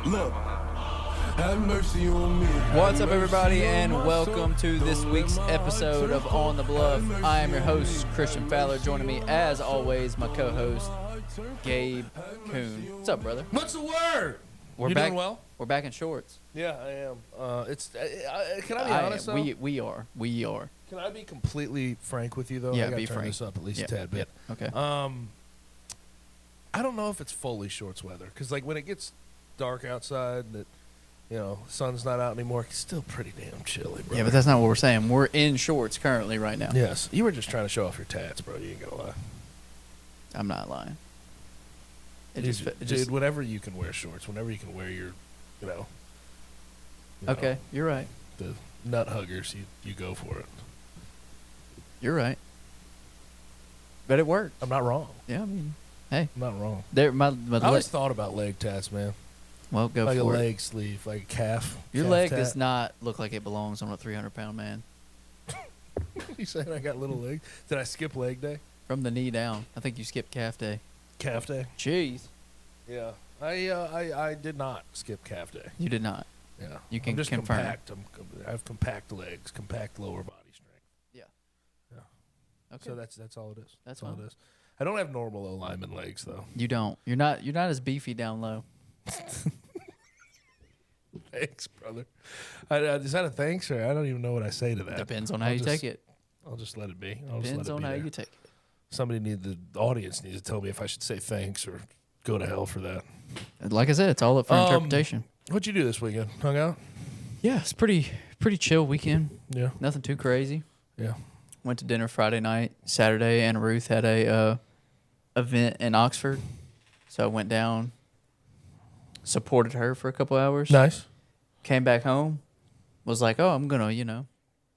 Look, have mercy on me. What's up, everybody, and welcome to this week's episode of On the Bluff. I am your host, Christian Fowler. Joining me, as always, my co-host, Gabe Kuhn. What's up, brother? What's the word? We're You back. doing well? We're back in shorts. Yeah, I am. Can I be honest, though? We are. Can I be completely frank with you, though? Yeah, I gotta be turn frank. this up at least Yeah, a tad bit. yeah, okay. I don't know if it's fully shorts weather, because like when it gets dark outside and the sun's not out anymore, it's still pretty damn chilly, bro. Yeah, but that's not what we're saying. We're in shorts currently right now. Yes, you were just trying to show off your tats, bro. You ain't gonna lie. I'm not lying. Dude, whenever you can wear shorts, whenever you can wear your, Okay, you're right. the nut huggers, you go for it. You're right. But it worked. I'm not wrong. Yeah, I mean, hey. I'm not wrong. My I always thought about leg tats, man. well, go Like a for it. leg sleeve, like a calf. Your calf leg tat. does not look like it belongs on a 300-pound man. You saying I got little legs? Did I skip leg day? From the knee down. I think you skipped calf day. Calf day? Jeez. Yeah. I did not skip calf day. You did not. Yeah. You can I'm just confirm. compact. I have compact legs, compact lower body strength. Yeah. Yeah. Okay. So that's all it is. That's all fine. it is. I don't have normal O-lineman legs though. You don't. You're not as beefy down low. Thanks, brother. Is that a thanks or I don't even know what I say to that. Depends on how you take it. I'll just let it be. Depends on how you take it. The audience needs to tell me if I should say thanks or go to hell for that. Like I said, it's all up for interpretation. What'd you do this weekend? Hung out? Yeah, it's pretty chill weekend. Yeah. Nothing too crazy. Yeah. Went to dinner Friday night. Saturday, Anna Ruth had a event in Oxford, so I went down, supported her for a couple hours. Nice. Came back home, was like, oh, I'm gonna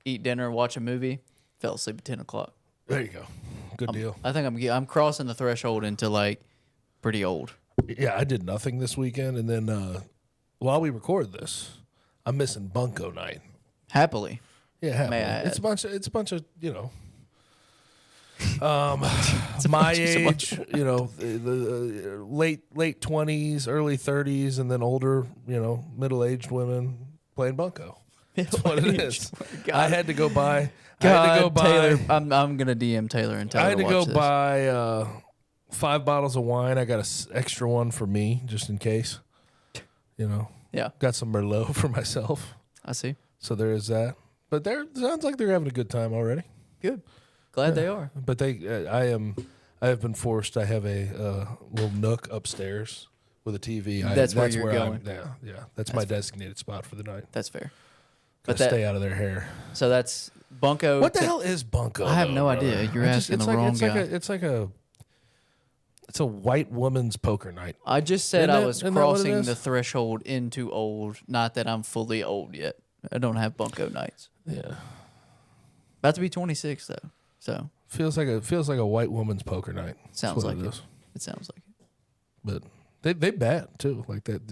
eat dinner, watch a movie. Fell asleep at 10 o'clock. There you go. Good deal. I think I'm crossing the threshold into like pretty old. Yeah, I did nothing this weekend, and then while we record this, I'm missing Bunko night. Happily. Yeah, happily. May I It's a bunch of It's a my bunch of- age, the late 20s, early 30s, and then older, middle-aged women playing Bunko. That's what it is. God. I had to go buy. Taylor, I'm gonna DM Taylor and tell her I had to to go watch this. buy 5 bottles of wine. I got an extra one for me, just in case. Yeah, Got some Merlot for myself. I see. So there is that. But sounds like they're having a good time already. Good. Glad they are. But I have been forced. I have a little nook upstairs with a TV. That's where you're going. Yeah. That's my designated spot for the night. That's fair. But stay out of their hair. So that's Bunko. What the hell is Bunko? I have though, no brother? idea. You're asking the wrong guy. It's a white woman's poker night. I just said I was isn't that what it crossing is? the threshold into old. Not that I'm fully old yet. I don't have Bunko nights. Yeah. About to be 26 though. So Feels like a white woman's poker night. That's sounds what like it. is. It sounds like it. But they bet too. Like that.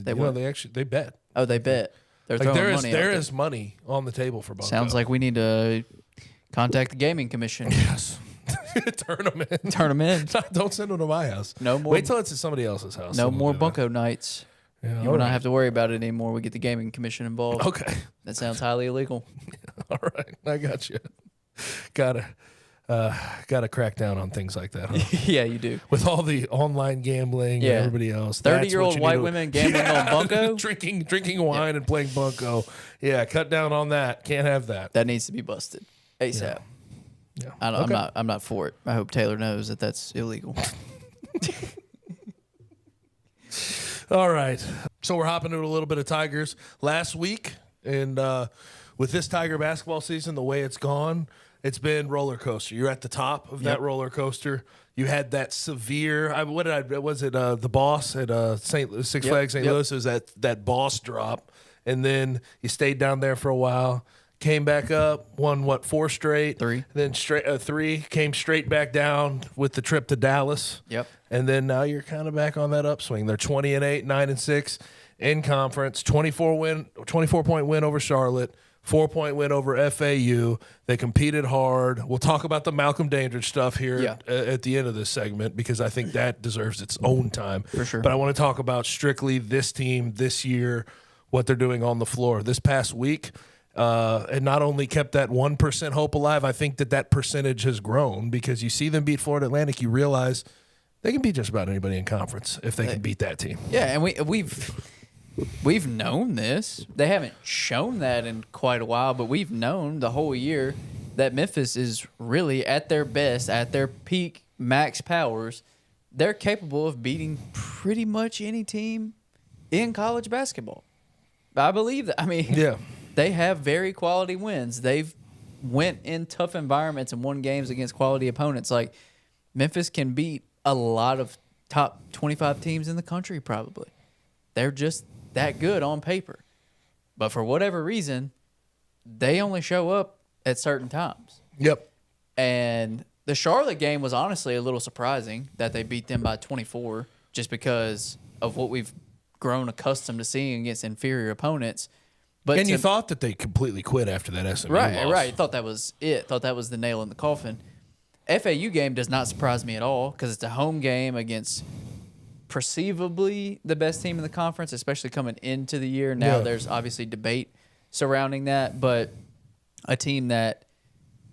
They bet. Oh, they bet. They're Like throwing money. there is money on the table for Bunko. Sounds like we need to contact the gaming commission. Yes. Turn them in. Turn them in. Don't send them to my house. No more. Wait till it's at somebody else's house. No Someone more do that. Bunko nights. Yeah, You all will not right. have to worry about it anymore. We get the gaming commission involved. Okay. That sounds highly illegal. All right. I got you. Gotta crack down on things like that, huh? Yeah, you do. With all the online gambling Yeah. and everybody else. That's 30-year-old what you white need to- women gambling on Bunko? drinking wine and playing Bunko. Yeah, cut down on that. Can't have that. That needs to be busted ASAP. Yeah. I'm not for it. I hope Taylor knows that that's illegal. All right. So we're hopping into a little bit of Tigers last week. And with this Tiger basketball season, the way it's gone, it's been roller coaster. You're at the top of that roller coaster. You had that severe, the boss at Six Flags St. Louis? It was that boss drop. And then you stayed down there for a while. Came back up, won 4 straight. 3. Then 3, came straight back down with the trip to Dallas. Yep. And then now you're kind of back on that upswing. They're 20-8, 9-6 in conference. 24-point win over Charlotte. 4-point win over FAU. They competed hard. We'll talk about the Malcolm Dandridge stuff here at the end of this segment because I think that deserves its own time. For sure. But I want to talk about strictly this team this year, what they're doing on the floor. This past week, and not only kept that 1% hope alive, I think that percentage has grown because you see them beat Florida Atlantic, you realize they can beat just about anybody in conference if they can beat that team. Yeah, and we've known this. They haven't shown that in quite a while, but we've known the whole year that Memphis is really at their best, at their peak max powers. They're capable of beating pretty much any team in college basketball. I believe that. I mean, they have very quality wins. They've went in tough environments and won games against quality opponents. Like, Memphis can beat a lot of top 25 teams in the country probably. They're just that good on paper. But for whatever reason, they only show up at certain times. Yep. And the Charlotte game was honestly a little surprising that they beat them by 24 just because of what we've grown accustomed to seeing against inferior opponents. But you thought that they completely quit after that SMU loss. Right. Thought that was it. Thought that was the nail in the coffin. FAU game does not surprise me at all because it's a home game against perceivably the best team in the conference, especially coming into the year. Now there's obviously debate surrounding that, but a team that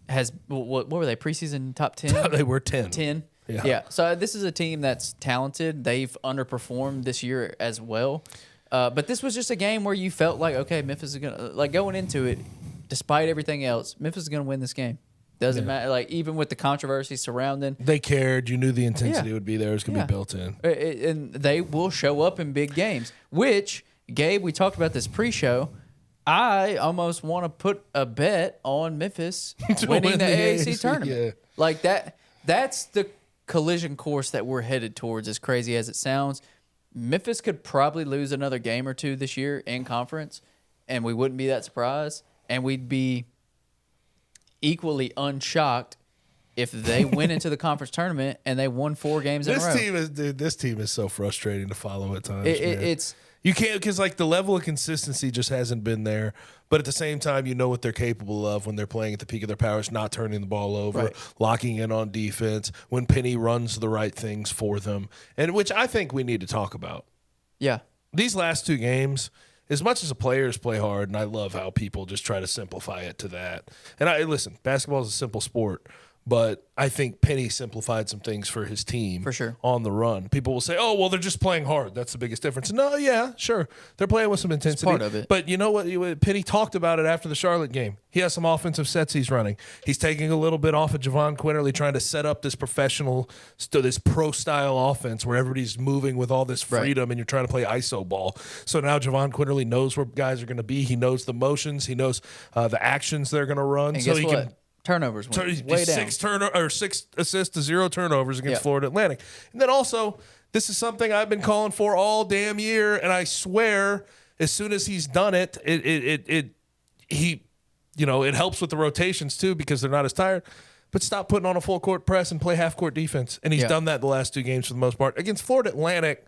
has, what were they, preseason top 10? They were 10. 10? Yeah. So this is a team that's talented. They've underperformed this year as well. But this was just a game where you felt like, okay, Memphis is going to, like going into it, despite everything else, Memphis is going to win this game. Doesn't matter. Like, even with the controversy surrounding. They cared. You knew the intensity would be there. It was going to be built in. And they will show up in big games, which, Gabe, we talked about this pre-show. I almost want to put a bet on Memphis winning the AAC tournament. Yeah. Like, that's the collision course that we're headed towards, as crazy as it sounds. Memphis could probably lose another game or two this year in conference, and we wouldn't be that surprised. And we'd be equally unshocked if they went into the conference tournament and they won 4 games in a row. This team is so frustrating to follow at times. It's you can't, because like the level of consistency just hasn't been there. But at the same time, you know what they're capable of when they're playing at the peak of their powers, not turning the ball over, locking in on defense, when Penny runs the right things for them, and which I think we need to talk about. Yeah. These last 2 games, as much as the players play hard, and I love how people just try to simplify it to that. And listen, basketball is a simple sport, but I think Penny simplified some things for his team For sure. on the run. People will say, oh, well, they're just playing hard. That's the biggest difference. No, yeah, sure. They're playing with some intensity. It's part of it. But you know what? Penny talked about it after the Charlotte game. He has some offensive sets he's running. He's taking a little bit off of Javon Quinterly, trying to set up this professional, this pro-style offense where everybody's moving with all this freedom and you're trying to play iso ball. So now Javon Quinterly knows where guys are going to be. He knows the motions. He knows the actions they're going to run. And so guess he what? can Turnovers went way down. 6 assists to 0 turnovers against Florida Atlantic. And then also, this is something I've been calling for all damn year, and I swear, as soon as he's done it, it helps with the rotations too because they're not as tired. But stop putting on a full court press and play half court defense. And he's done that the last 2 games for the most part. Against Florida Atlantic,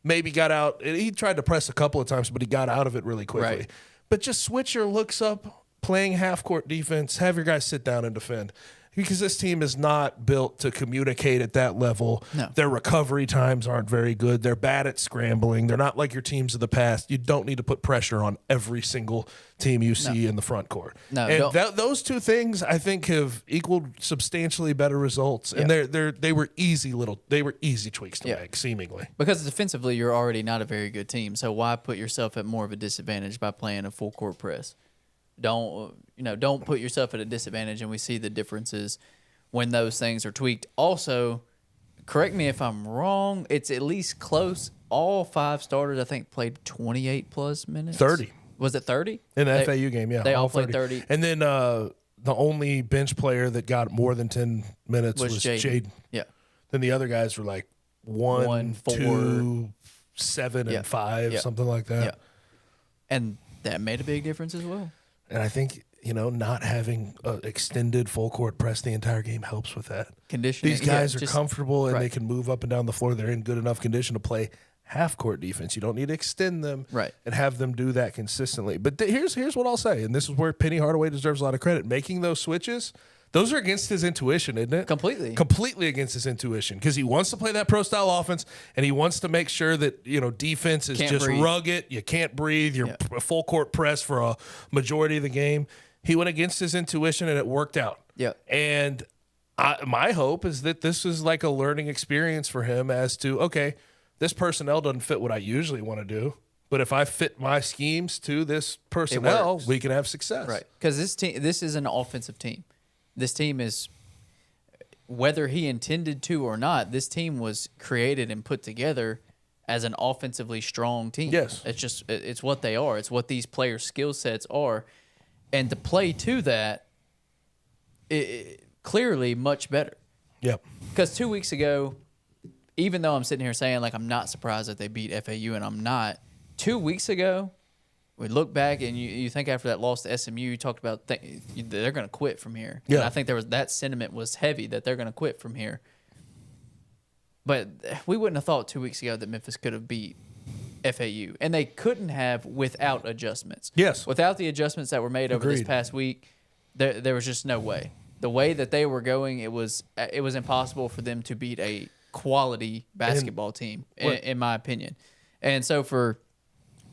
maybe got out. He tried to press a couple of times, but he got out of it really quickly. Right. But just switch your looks up. Playing half-court defense, have your guys sit down and defend. Because this team is not built to communicate at that level. No. Their recovery times aren't very good. They're bad at scrambling. They're not like your teams of the past. You don't need to put pressure on every single team you see in the front court. No, and those 2 things, I think, have equaled substantially better results. And they were easy tweaks to make, seemingly. Because defensively, you're already not a very good team. So why put yourself at more of a disadvantage by playing a full court press? Don't put yourself at a disadvantage, and we see the differences when those things are tweaked. Also, correct me if I'm wrong, it's at least close. All 5 starters, I think, played 28-plus minutes. 30. Was it 30? In the FAU game, yeah. They all played 30. And then the only bench player that got more than 10 minutes was Jaden. Yeah. Then the other guys were like 1, 4, 2, 7, and 5, something like that. Yeah. And that made a big difference as well. And I think, not having an extended full court press the entire game helps with that. Conditioning. These guys are comfortable and they can move up and down the floor. They're in good enough condition to play half-court defense. You don't need to extend them Right. and have them do that consistently. But here's what I'll say, and this is where Penny Hardaway deserves a lot of credit. Making those switches, those are against his intuition, isn't it? Completely against his intuition, because he wants to play that pro-style offense, and he wants to make sure that, defense is just rugged. You can't breathe. You're full-court press for a majority of the game. He went against his intuition, and it worked out. Yeah. And my hope is that this is like a learning experience for him as to, okay, this personnel doesn't fit what I usually want to do, but if I fit my schemes to this personnel, we can have success. Right. Because this is an offensive team. This team is, whether he intended to or not, this team was created and put together as an offensively strong team. Yes. It's what they are. It's what these players' skill sets are. And to play to that, clearly much better. Yep. Because 2 weeks ago, even though I'm sitting here saying, like, I'm not surprised that they beat FAU, and I'm not, 2 weeks ago, we look back and you think after that loss to SMU, you talked about they're going to quit from here. Yeah. And I think that sentiment was heavy that they're going to quit from here. But we wouldn't have thought 2 weeks ago that Memphis could have beat FAU. And they couldn't have without adjustments. Yes. Without the adjustments that were made over this past week, there was just no way. The way that they were going, it was impossible for them to beat a quality basketball team, in my opinion. And so for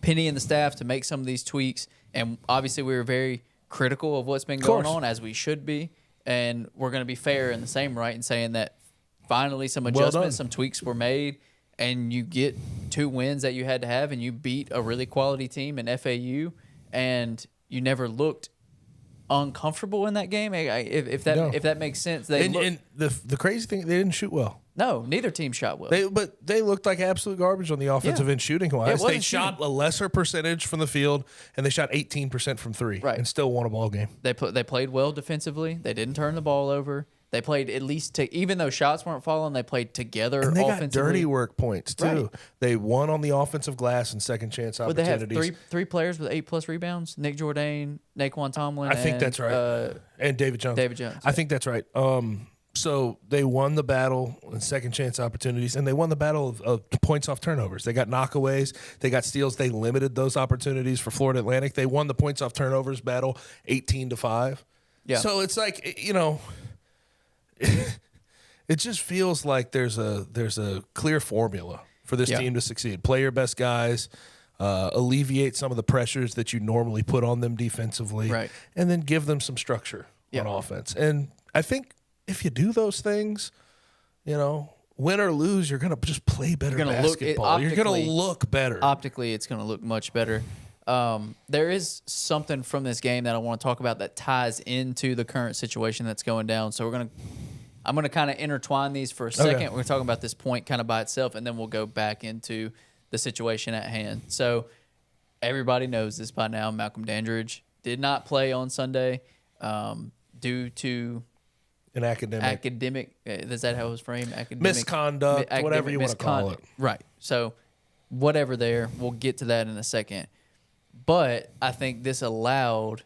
Penny and the staff to make some of these tweaks, and obviously we were very critical of what's been going on, as we should be, and we're going to be fair in the same right in saying that finally some adjustments, some tweaks were made, and you get 2 wins that you had to have, and you beat a really quality team in FAU, and you never looked uncomfortable in that game. If that makes sense. And the crazy thing, they didn't shoot well. No, neither team shot well. But they looked like absolute garbage on the offensive end shooting wise. They shot a lesser percentage from the field, and they shot 18% from three, and still won a ball game. They played well defensively. They didn't turn the ball over. They played at least even though shots weren't falling, they played together. And they offensively. got dirty work points too. Right. They won on the offensive glass and second chance opportunities. But they have three players with 8+ rebounds: Nick Jourdain, Nae'Quan Tomlin. I think that's right. And David Jones. I think that's right. So they won the battle in second chance opportunities, and they won the battle of points off turnovers. They got knockaways, they got steals. They limited those opportunities for Florida Atlantic. They won the points off turnovers battle 18-5. Yeah. So it's like, it just feels like there's a clear formula for this team to succeed. Play your best guys, alleviate some of the pressures that you normally put on them defensively, and then give them some structure on offense. And I think if you do those things, win or lose, you're going to just play better basketball. You're going to look better. Optically, it's going to look much better. There is something from this game that I want to talk about that ties into the current situation that's going down. So I'm going to kind of intertwine these for a second. We're going to talk about this point kind of by itself, and then we'll go back into the situation at hand. So everybody knows this by now. Malcolm Dandridge did not play on Sunday due to an academic. Is that how it was framed? Misconduct, whatever you want to call it. Right. So whatever there, we'll get to that in a second. But I think this allowed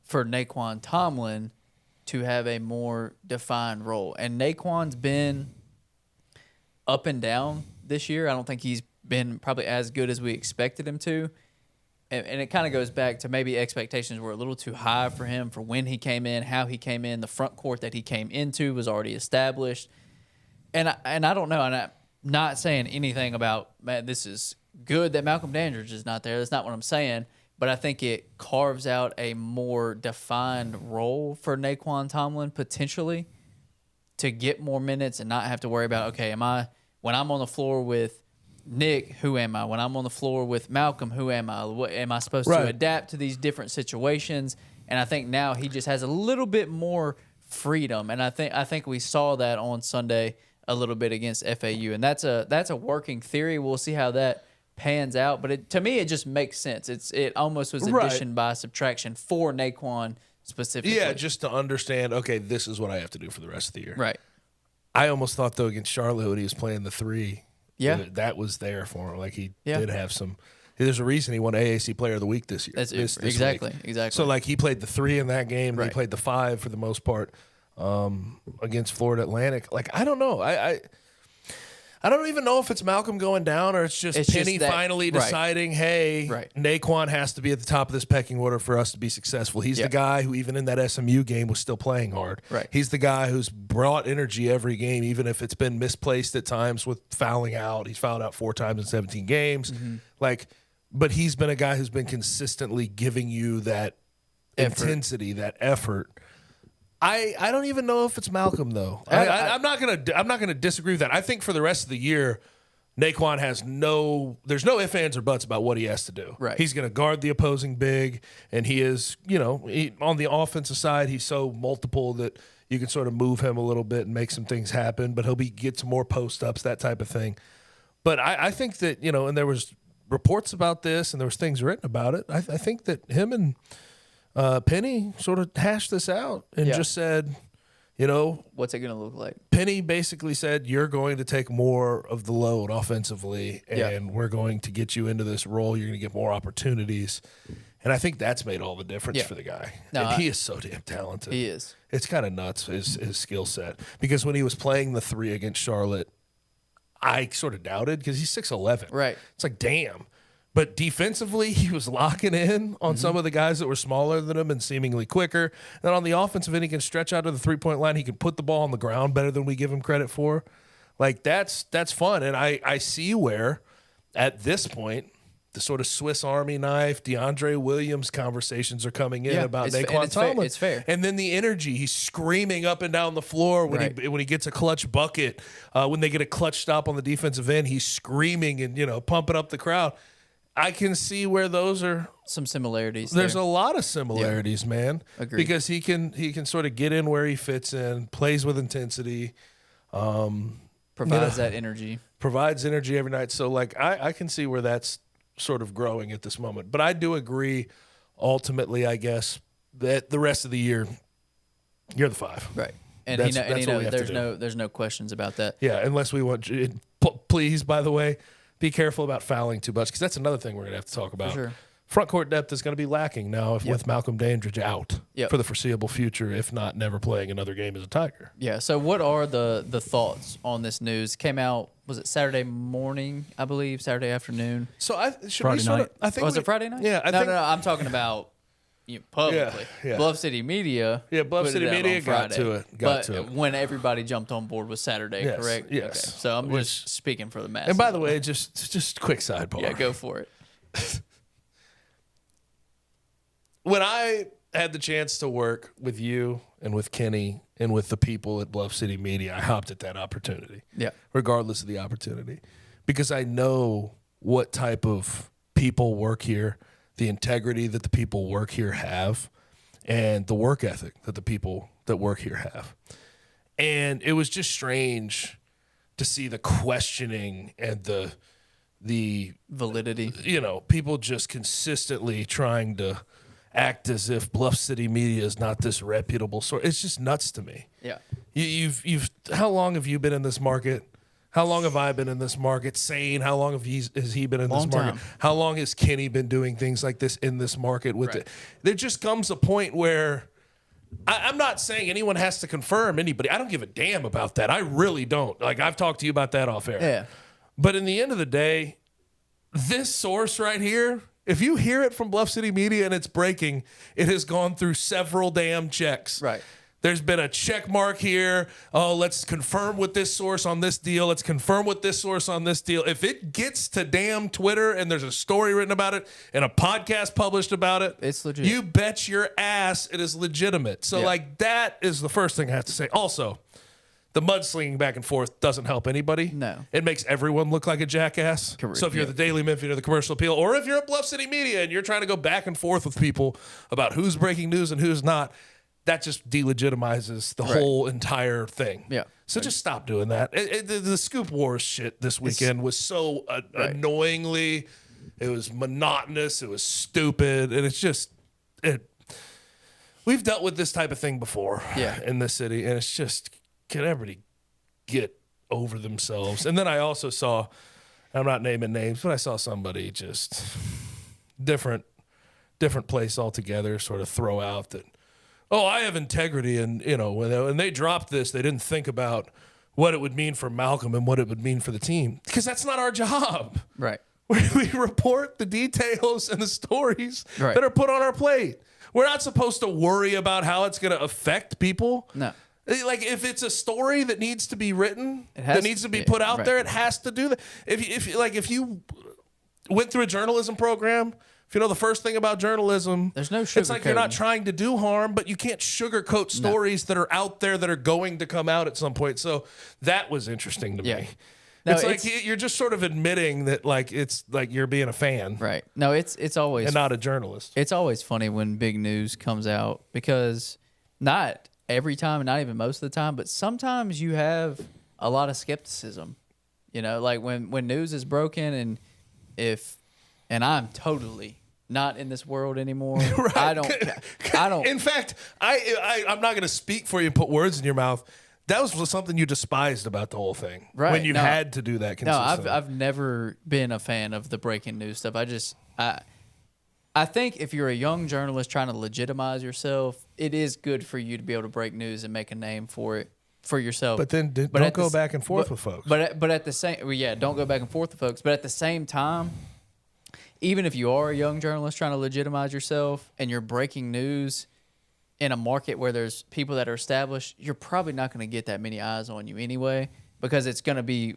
for Nae'Quan Tomlin to have a more defined role. And Nae'Quan's been up and down this year. I don't think he's been probably as good as we expected him to. And it kind of goes back to maybe expectations were a little too high for him for when he came in, how he came in. The front court that he came into was already established. And I don't know, and I'm not saying anything about, man, this is good that Malcolm Dandridge is not there. That's not what I'm saying. But I think it carves out a more defined role for Nae'Quan Tomlin potentially to get more minutes and not have to worry about, okay, when I'm on the floor with Nick, who am I? When I'm on the floor with Malcolm, who am I? What am I supposed to adapt to these different situations? And I think now he just has a little bit more freedom. And I think we saw that on Sunday a little bit against FAU. And that's a working theory. We'll see how that pans out. But to me, it just makes sense. It almost was addition by subtraction for Nae'Quan specifically. Yeah, just to understand, okay, this is what I have to do for the rest of the year. Right. I almost thought, though, against Charlotte when he was playing the three, that was there for him. Like he did have some. There's a reason he won AAC Player of the Week this year. This exactly. So like he played the 3 in that game. And he played the 5 for the most part against Florida Atlantic. Like I don't know. I don't even know if it's Malcolm going down or it's just Penny finally deciding, hey, Nae'Quan has to be at the top of this pecking order for us to be successful. He's the guy who, even in that SMU game, was still playing hard. Right. He's the guy who's brought energy every game, even if it's been misplaced at times with fouling out. He's fouled out 4 times in 17 games. But he's been a guy who's been consistently giving you that intensity, that effort. I don't even know if it's Malcolm though. I'm not gonna disagree with that. I think for the rest of the year, Nae'Quan there's no ifs, ands, or buts about what he has to do. Right. He's gonna guard the opposing big, and he is, on the offensive side, he's so multiple that you can sort of move him a little bit and make some things happen. But he'll get some more post ups, that type of thing. But I think that and there was reports about this, and there was things written about it. I think that him and Penny sort of hashed this out and just said, what's it going to look like? Penny basically said, you're going to take more of the load offensively, and we're going to get you into this role. You're going to get more opportunities. And I think that's made all the difference for the guy. And he is so damn talented. He is. It's kind of nuts, his skill set. Because when he was playing the 3 against Charlotte, I sort of doubted because he's 6'11". Right. It's like, damn. But defensively, he was locking in on some of the guys that were smaller than him and seemingly quicker. Then on the offensive end, he can stretch out to the 3-point line. He can put the ball on the ground better than we give him credit for. Like, that's fun. And I see where, at this point, the sort of Swiss Army knife, DeAndre Williams conversations are coming in about Nae'Quan Tomlin. It's fair. And then the energy, he's screaming up and down the floor when he gets a clutch bucket. When they get a clutch stop on the defensive end, he's screaming and, pumping up the crowd. I can see where those are some similarities. There's a lot of similarities, man. Agreed. Because he can sort of get in where he fits in, plays with intensity, provides that energy. Provides energy every night. So I can see where that's sort of growing at this moment. But I do agree ultimately, I guess, that the rest of the year you're the 5. Right. And there's no questions about that. Yeah, unless we want please, by the way, be careful about fouling too much, because that's another thing we're going to have to talk about. For sure. Front court depth is going to be lacking now with Malcolm Dandridge out for the foreseeable future, if not never playing another game as a Tiger. Yeah, so what are the thoughts on this news? Came out, was it Saturday morning, I believe, Saturday afternoon? So Friday night. Was it Friday night? Yeah. No, I'm talking about publicly. Yeah. Bluff City Media. Yeah, Bluff City Media got to it. But when everybody jumped on board was Saturday, correct? Yes. Okay. So I'm just speaking for the masses. And by the way, just quick sidebar. Yeah, go for it. When I had the chance to work with you and with Kenny and with the people at Bluff City Media, I hopped at that opportunity. Yeah. Regardless of the opportunity. Because I know what type of people work here, the integrity that the people work here have, and the work ethic that the people that work here have. And it was just strange to see the questioning and the validity. People just consistently trying to act as if Bluff City Media is not this reputable source. It's just nuts to me. Yeah. You've how long have you been in this market? How long have I been in this market? Sane, how long has he been in this market? Time. How long has Kenny been doing things like this in this market? There just comes a point where I'm not saying anyone has to confirm anybody. I don't give a damn about that. I really don't. I've talked to you about that off air. Yeah. But in the end of the day, this source right here, if you hear it from Bluff City Media and it's breaking, it has gone through several damn checks. Right. There's been a check mark here. Oh, let's confirm with this source on this deal. Let's confirm with this source on this deal. If it gets to damn Twitter and there's a story written about it and a podcast published about it, it's legit. You bet your ass it is legitimate. So, that is the first thing I have to say. Also, the mudslinging back and forth doesn't help anybody. No. It makes everyone look like a jackass. Correct. So if you're the Daily Memphis or the Commercial Appeal, or if you're at Bluff City Media and you're trying to go back and forth with people about who's breaking news and who's not, that just delegitimizes the whole entire thing. Yeah. So just stop doing that. The Scoop Wars shit this weekend was so annoyingly, it was monotonous, it was stupid, and it's just, we've dealt with this type of thing before in this city, and it's just, can everybody get over themselves? And then I also saw, I'm not naming names, but I saw somebody just different place altogether sort of throw out that, oh, I have integrity, and when they dropped this, they didn't think about what it would mean for Malcolm and what it would mean for the team, because that's not our job. Right. We report the details and the stories Right. that are put on our plate. We're not supposed to worry about how it's going to affect people. No. Like, if it's a story that needs to be written, It has that needs to be to- put out right. there, it has to do that. If you went through a journalism program, if you know the first thing about journalism, There's no it's like you're not sugarcoating. trying to do harm, but you can't sugarcoat stories that are out there that are going to come out at some point. So that was interesting to Yeah. me. No, it's like you're just sort of admitting that, like, it's like you're being a fan Right. No, it's always and not a journalist. it's always funny when big news comes out, because not every time, not even most of the time, but sometimes you have a lot of skepticism. You know, like when news is broken, and I'm totally not in this world anymore. Right. I don't. In fact, I'm not going to speak for you and put words in your mouth. That was something you despised about the whole thing. Right. When you No. had to do that No, consistently. I've never been a fan of the breaking news stuff. I think if you're a young journalist trying to legitimize yourself, it is good for you to be able to break news and make a name for it for yourself. But then don't at go the s- back and forth with folks. But at the same, well, yeah, don't go back and forth with folks. But at the same time, even if you are a young journalist trying to legitimize yourself and you're breaking news in a market where there's people that are established, you're probably not going to get that many eyes on you anyway, because it's going to be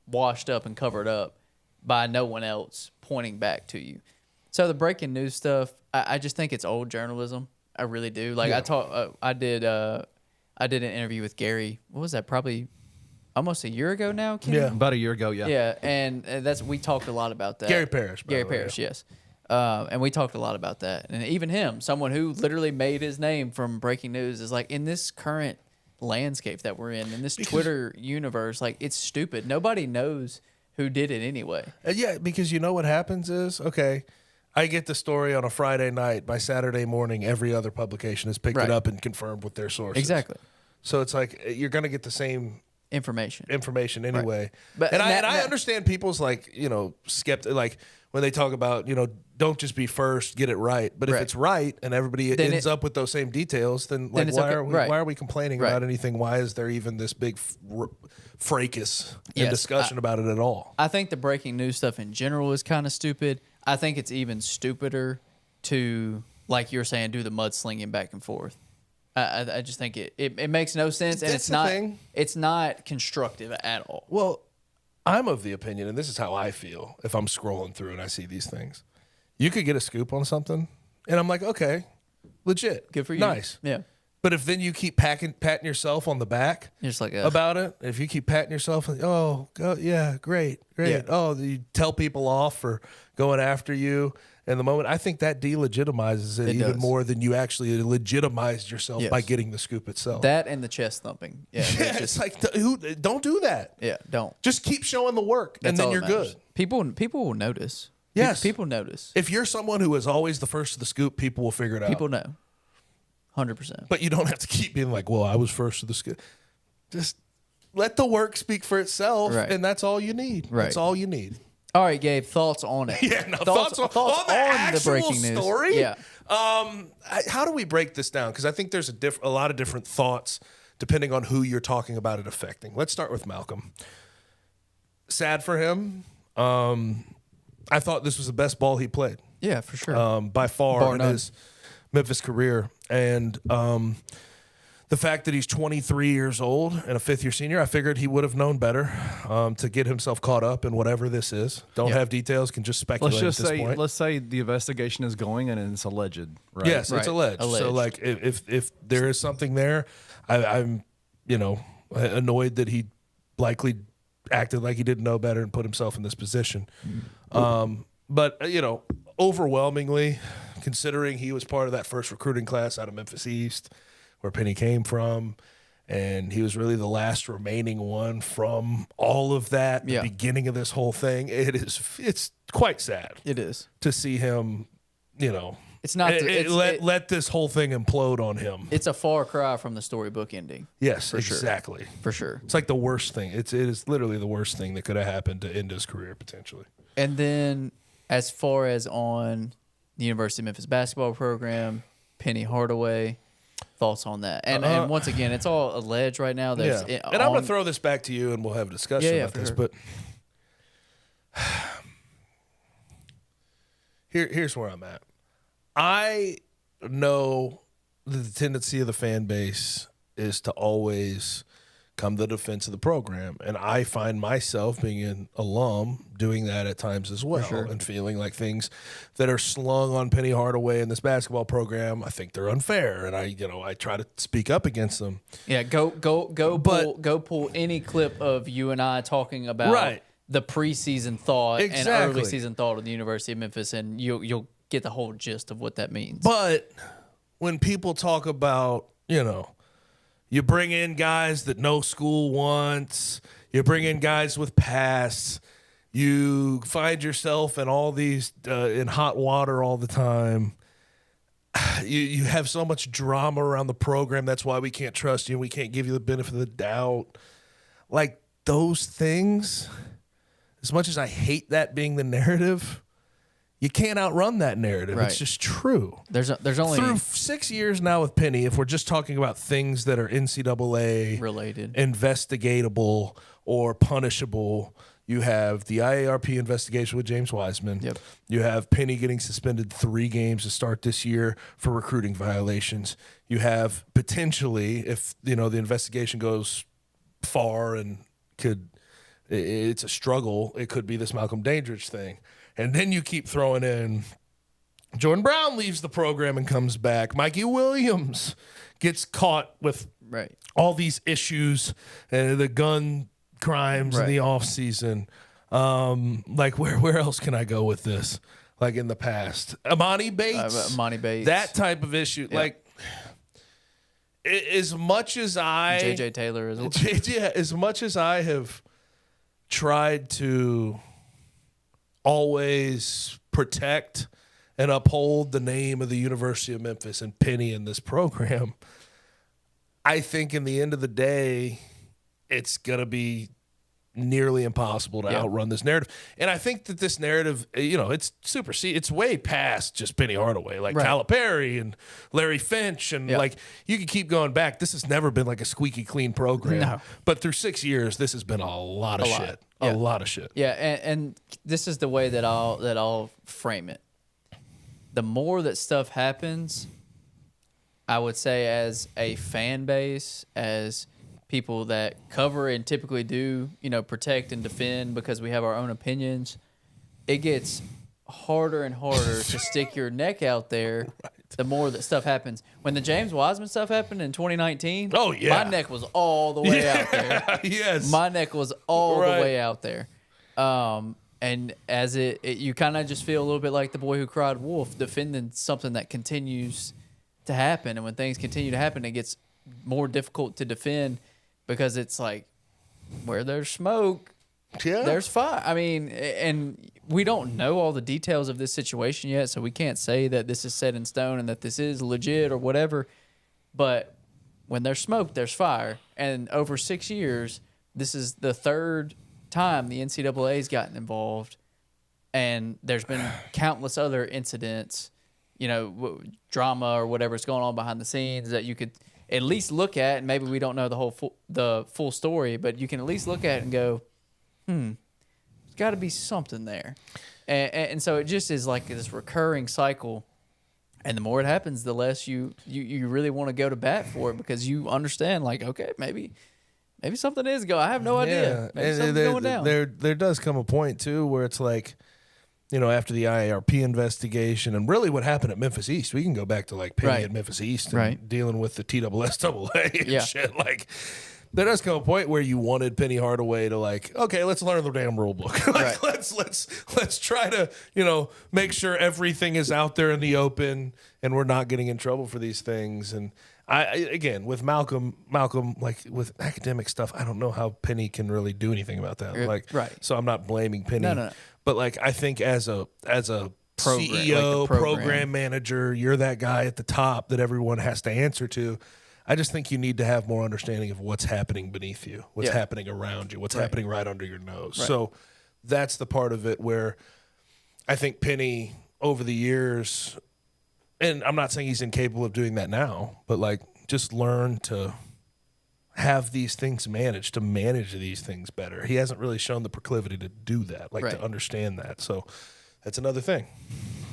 washed up and covered up by no one else pointing back to you. So the breaking news stuff, I just think it's old journalism. I really do. Like, Yeah. I did an interview with Gary. What was that? Probably almost a year ago now. Kenny? Yeah. About a year ago, yeah. Yeah, and we talked a lot about that. Gary Parrish, by Gary the way, Parrish, yes. And we talked a lot about that. And even him, someone who literally made his name from breaking news, is like, in this current landscape that we're in this Twitter universe, like, it's stupid. Nobody knows who did it anyway. Yeah, because you know what happens is, okay, I get the story on a Friday night. By Saturday morning, every other publication has picked Right. it up and confirmed with their sources. Exactly. So it's like you're going to get the same Information. anyway. But- and and I that- understand people's, like, skeptic, like when they talk about, don't just be first, get it right. But if Right. it's right and everybody Then ends up with those same details, then like it's why okay. are we Right. why are we complaining Right. about anything? Why is there even this big fracas and Yes, discussion about it at all? I think the breaking news stuff in general is kind of stupid. I think it's even stupider to, like you're saying, do the mudslinging back and forth. I just think it makes no sense, and That's it's the not thing. it's not constructive at all. Well, I'm of the opinion, and this is how I feel if I'm scrolling through and I see these things. You could get a scoop on something, and I'm like, okay, legit. Good for you. Nice. Yeah. But if then you keep patting yourself on the back You're just like, ugh. about it, if you keep patting yourself, like, oh, yeah, great. Yeah. Oh, you tell people off for going after you. And the moment, I think that delegitimizes it even does. more than you actually legitimized yourself Yes. by getting the scoop itself. That and the chest thumping. Yeah. Yeah, it's like, don't do that. Yeah. Don't. Just keep showing the work, That's and then all you're that matters. good. People will notice. Yes. People notice. If you're someone who is always the first to the scoop, people will figure it out. People know. 100%. But you don't have to keep being like, well, I was first to the scoop. Just let the work speak for itself, Right. and that's all you need. Right. That's all you need. All right, Gabe. Thoughts on it? Yeah, no, thoughts on the actual breaking news. story? Yeah. How do we break this down? Because I think there's a lot of different thoughts depending on who you're talking about it affecting. Let's start with Malcolm. Sad for him. I thought this was the best ball he played. Yeah, for sure. By far Bar in none. his Memphis career. And the fact that he's 23 years old and a fifth-year senior, I figured he would have known better to get himself caught up in whatever this is. Don't Yeah. have details, can just speculate Let's just at this say, point. let's say the investigation is going and it's alleged, right? Yes, Right. it's alleged. So, Alleged. like, if there is something there, I'm annoyed that he likely acted like he didn't know better and put himself in this position. But overwhelmingly, considering he was part of that first recruiting class out of Memphis East, where Penny came from, and he was really the last remaining one from all of that, the Yeah. beginning of this whole thing. It's quite sad It is. to see him, It's not. let this whole thing implode on him. It's a far cry from the storybook ending, Yes, sure. exactly. for sure. It's like the worst thing. It is literally the worst thing that could have happened to end his career potentially. And then, as far as on the University of Memphis basketball program, Penny Hardaway, thoughts on that. And once again, it's all alleged right now. There's and I'm going to throw this back to you, and we'll have a discussion about this. Sure. But here's where I'm at. I know that the tendency of the fan base is to always come to the defense of the program. And I find myself, being an alum, doing that at times as well, and feeling like things that are slung on Penny Hardaway in this basketball program, I think they're unfair. And I try to speak up against them. Yeah, go pull any clip of you and I talking about the preseason thought and early season thought of the University of Memphis, and you'll get the whole gist of what that means. But when people talk about, you bring in guys that no school wants, you bring in guys with pasts, you find yourself in all these in hot water all the time. You have so much drama around the program. That's why we can't trust you and we can't give you the benefit of the doubt. Like those things, as much as I hate that being the narrative, you can't outrun that narrative. Right. It's just true. There's only through 6 years now with Penny, if we're just talking about things that are NCAA related, investigatable or punishable, you have the IARP investigation with James Wiseman. Yep. You have Penny getting suspended 3 games to start this year for recruiting violations. You have potentially, if the investigation goes far and it's a struggle, it could be this Malcolm Dandridge thing. And then you keep throwing in Jordan Brown leaves the program and comes back. Mikey Williams gets caught with all these issues and the gun crimes in the offseason. Like where else can I go with this? Like in the past, Amani Bates, that type of issue. Yeah. Like as much as JJ Taylor as well. As much as I have tried to always protect and uphold the name of the University of Memphis and Penny in this program, I think in the end of the day, it's going to be nearly impossible to outrun this narrative. And I think that this narrative, it's it's way past just Penny Hardaway, like Calipari and Larry Finch. And you can keep going back. This has never been like a squeaky clean program. No. But through 6 years, this has been a lot of shit. A lot of shit. Yeah. And this is the way that I'll frame it. The more that stuff happens, I would say as a fan base, as people that cover and typically do, protect and defend because we have our own opinions, it gets harder and harder to stick your neck out there the more that stuff happens. When the James Wiseman stuff happened in 2019, my neck was all the way out there. Yes. My neck was all the way out there. And as you kind of just feel a little bit like the boy who cried wolf, defending something that continues to happen. And when things continue to happen, it gets more difficult to defend because it's like where there's smoke, there's fire. I mean, and we don't know all the details of this situation yet, so we can't say that this is set in stone and that this is legit or whatever. But when there's smoke, there's fire. And over 6 years, this is the third time the NCAA has gotten involved, and there's been countless other incidents, drama or whatever's going on behind the scenes that you could at least look at, and maybe we don't know the full story, but you can at least look at it and go, there's got to be something there. And so it just is like this recurring cycle, and the more it happens, the less you really want to go to bat for it because you understand, like, okay, maybe something is going. I have no idea. Maybe something's going down. There does come a point too where it's like, after the IARP investigation and really what happened at Memphis East, we can go back to like Penny at Memphis East and dealing with the TSSAA and shit. Like, there does come a point where you wanted Penny Hardaway to like, okay, let's learn the damn rule book. Like, let's try to, make sure everything is out there in the open and we're not getting in trouble for these things. And again, with Malcolm, like with academic stuff, I don't know how Penny can really do anything about that. Like, so I'm not blaming Penny. No. But like, I think as a CEO, program manager, you're that guy at the top that everyone has to answer to. I just think you need to have more understanding of what's happening beneath you, what's happening around you, what's happening right under your nose. Right. So that's the part of it where I think Penny over the years, and I'm not saying he's incapable of doing that now, but like just learn to have these things managed, to manage these things better. He hasn't really shown the proclivity to do that, like to understand that. So that's another thing.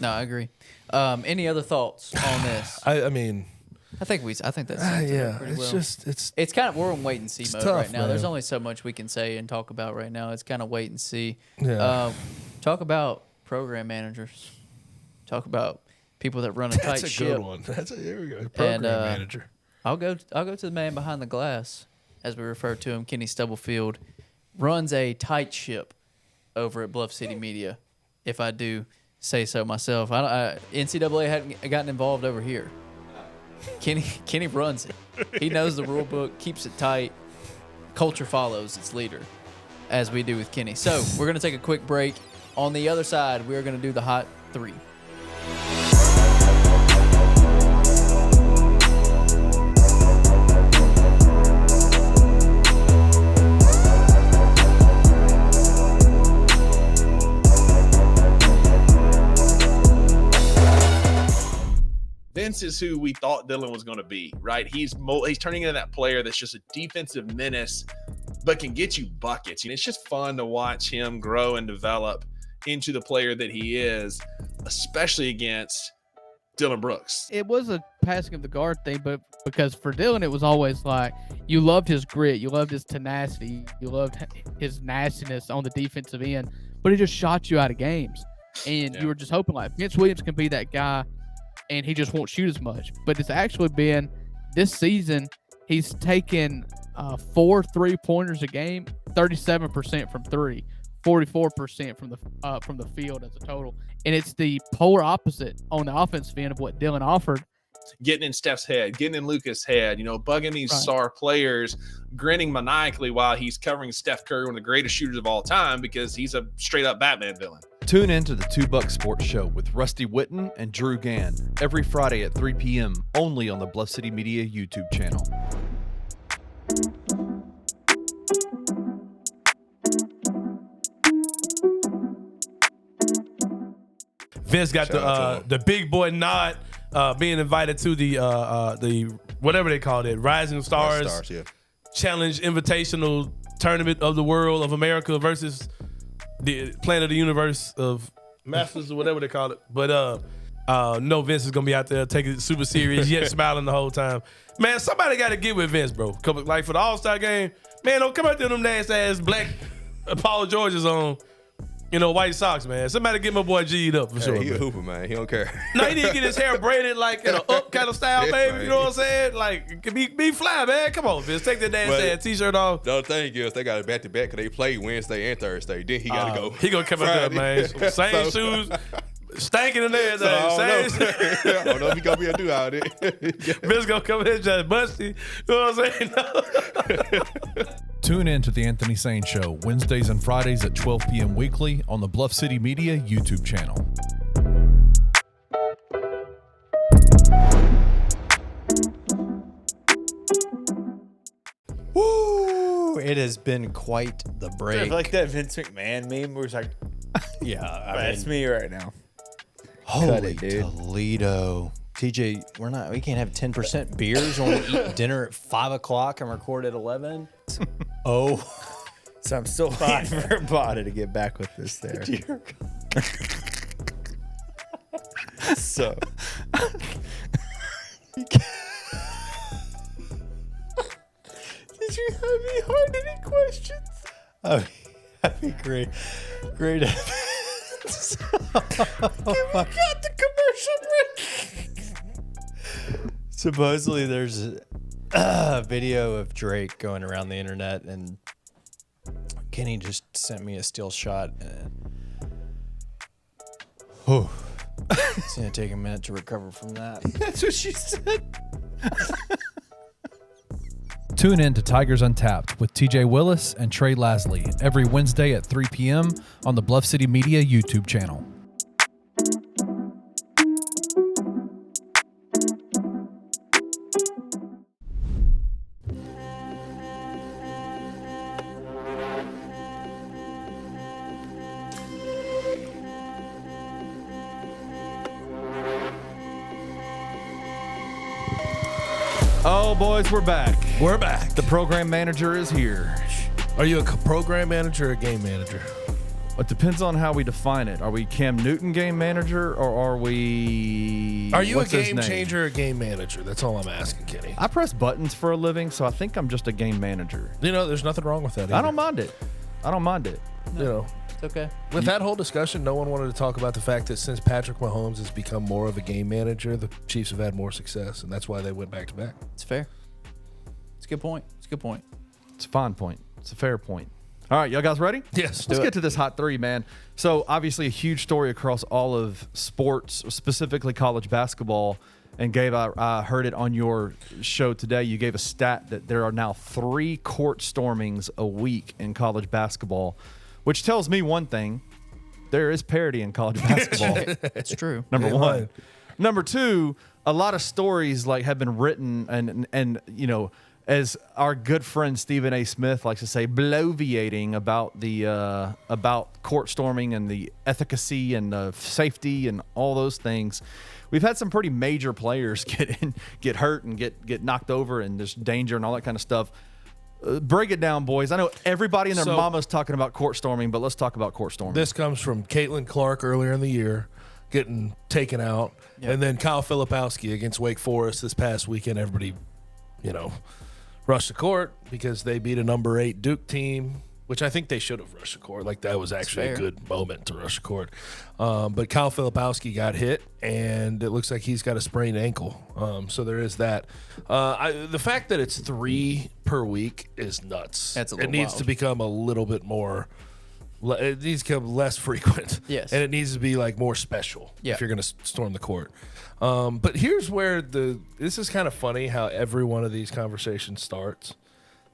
No, I agree. Any other thoughts on this? I mean, I think that's pretty well. It's kind of, we're in wait and see mode tough, right now. man. There's only so much we can say and talk about right now. It's kind of wait and see. Yeah. Talk about program managers. Talk about people that run a tight ship. That's a good one. Here we go. Program manager. I'll go to the man behind the glass, as we refer to him. Kenny Stubblefield runs a tight ship over at Bluff City Media, if I do say so myself. NCAA hadn't gotten involved over here. Kenny runs it. He knows the rule book, keeps it tight. Culture follows its leader, as we do with Kenny. So we're going to take a quick break. On the other side, we're going to do the Hot 3. Vince is who we thought Dylan was going to be, right? He's turning into that player that's just a defensive menace, but can get you buckets. And it's just fun to watch him grow and develop into the player that he is, especially against Dylan Brooks. It was a passing of the guard thing, but because for Dylan, it was always like you loved his grit, you loved his tenacity, you loved his nastiness on the defensive end, but he just shot you out of games. And you were just hoping like Vince Williams can be that guy, and he just won't shoot as much. But it's actually been this season, he's taken 4 3-pointers a game, 37% from 3, 44% from the field as a total. And it's the polar opposite on the offensive end of what Dylan offered. Getting in Steph's head, getting in Luka's head, bugging these star players, grinning maniacally while he's covering Steph Curry, one of the greatest shooters of all time, because he's a straight-up Batman villain. Tune in to the Two Buck Sports Show with Rusty Witten and Drew Gann every Friday at 3 p.m. only on the Bluff City Media YouTube channel. Vince got the big boy nod, being invited to the whatever they called it, Rising Stars Challenge Invitational Tournament of the World of America versus the Planet of the Universe of Masters or whatever they call it. But no, Vince is gonna be out there taking it super serious, yet smiling the whole time. Man, somebody got to get with Vince, bro. Like for the All-Star game, man, don't come out there with them nasty ass black Paul George's on. White socks, man. Somebody get my boy G'd up for sure. He a hooper, man. He don't care. No, he need to get his hair braided like in an up kind of style, baby. Man. You know what I'm saying? Like, be fly, man. Come on, Vince. Take that ass t-shirt off. The other thing is they got it back-to-back because they play Wednesday and Thursday. Then he got to go. He going to come out there, man. Same shoes, stanking and everything. I don't know if he going to be able to do all that. Vince going to come in just busty. You know what I'm saying? No. Tune in to The Anthony Sane Show Wednesdays and Fridays at 12 p.m. weekly on the Bluff City Media YouTube channel. Woo! It has been quite the break. I feel like that Vince McMahon meme where it's like, yeah, that's me right now. Holy Toledo. TJ, we can't have 10% beers when we eat dinner at 5 o'clock and record at 11. So I'm still waiting for Bada to get back with this there. Dear God. So Did you have any hard-hitting questions? That'd be great. Great. We got the commercial break. Supposedly there's a video of Drake going around the internet, and Kenny just sent me a still shot. It's going to take a minute to recover from that. that's what she said. Tune in to Tigers Untapped with TJ Willis and Trey Lasley every Wednesday at 3 p.m. on the Bluff City Media YouTube channel. Oh, boys, we're back. We're back. The program manager is here. Are you a program manager or a game manager? It depends on how we define it. Are we Cam Newton game manager or are we... Are you what's a his game name? changer or a game manager? That's all I'm asking, Kenny. I press buttons for a living, so I think I'm just a game manager. You know, there's nothing wrong with that either. I don't mind it. You know, It's okay. with that whole discussion, no one wanted to talk about the fact that since Patrick Mahomes has become more of a game manager, the Chiefs have had more success, and that's why they went back to back. It's fair. It's a good point. It's a good point. It's a fine point. It's a fair point. All right, y'all guys ready? Yes. Let's get to this hot three, man. So obviously a huge story across all of sports, specifically college basketball. And Gabe, I heard it on your show today. You gave a stat that there are now 3 court stormings a week in college basketball, which tells me one thing. There is parity in college basketball. It's true. Number one. Number two, a lot of stories like have been written and you know, as our good friend Stephen A. Smith likes to say, bloviating about the about court storming and the efficacy and the safety and all those things. We've had some pretty major players get hurt and get knocked over, and there's danger and all that kind of stuff. Break it down, boys. I know everybody and their mama's talking about court storming, but let's talk about court storming. This comes from Caitlin Clark earlier in the year, getting taken out, and then Kyle Filipowski against Wake Forest this past weekend. Everybody, you know, rushed the court because they beat a number 8 Duke team, which I think they should have rushed the court. Like, that was actually a good moment to rush the court. But Kyle Filipowski got hit, and it looks like he's got a sprained ankle. So there is that. The fact that it's 3 per week is nuts. That's a little It needs wild. to become a little bit more. It needs to become less frequent. Yes. And it needs to be like more special Yeah. if you're going to storm the court. But here's where this is kind of funny how every one of these conversations starts.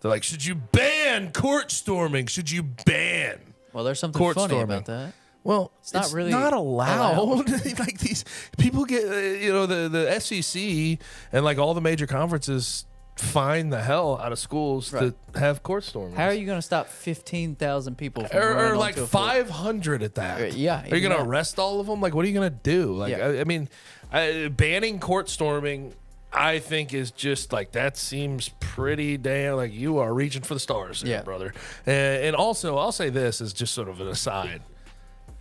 They're like, should you ban court storming? Should you ban? Well, there's something Court funny storming. about that. Well, It's not really not allowed. allowed. Like, these people get, you know, the SEC and like all the major conferences fine the hell out of schools Right. to have court storming. How are you going to stop 15,000 people from running or like onto a floor? 500 at that? Yeah, Are you going to yeah. arrest all of them? Like, what are you going to do? Like, Yeah. I mean, banning court storming, I think, is just like, that seems pretty damn like you are reaching for the stars there, Yeah. brother. And also, I'll say this as just sort of an aside.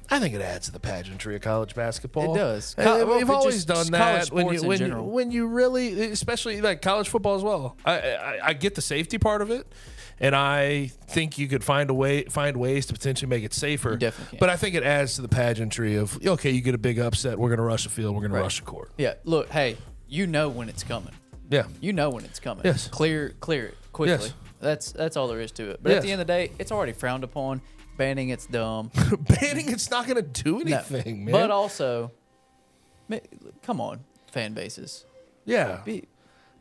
I think it adds to the pageantry of college basketball. It does. We've always done that college sports in general. when you really, especially like college football as well. I get the safety part of it, and I think you could find ways to potentially make it safer. You definitely can. But I think it adds to the pageantry of, okay, you get a big upset, we're going to rush the field, we're going to rush the court. Yeah, look, hey, you know when it's coming. Yeah. You know when it's coming. Yes. Clear it quickly. Yes. That's all there is to it. But at the end of the day, it's already frowned upon. Banning it's dumb. Banning it's not going to do No. anything, man. But also, come on, fan bases. yeah.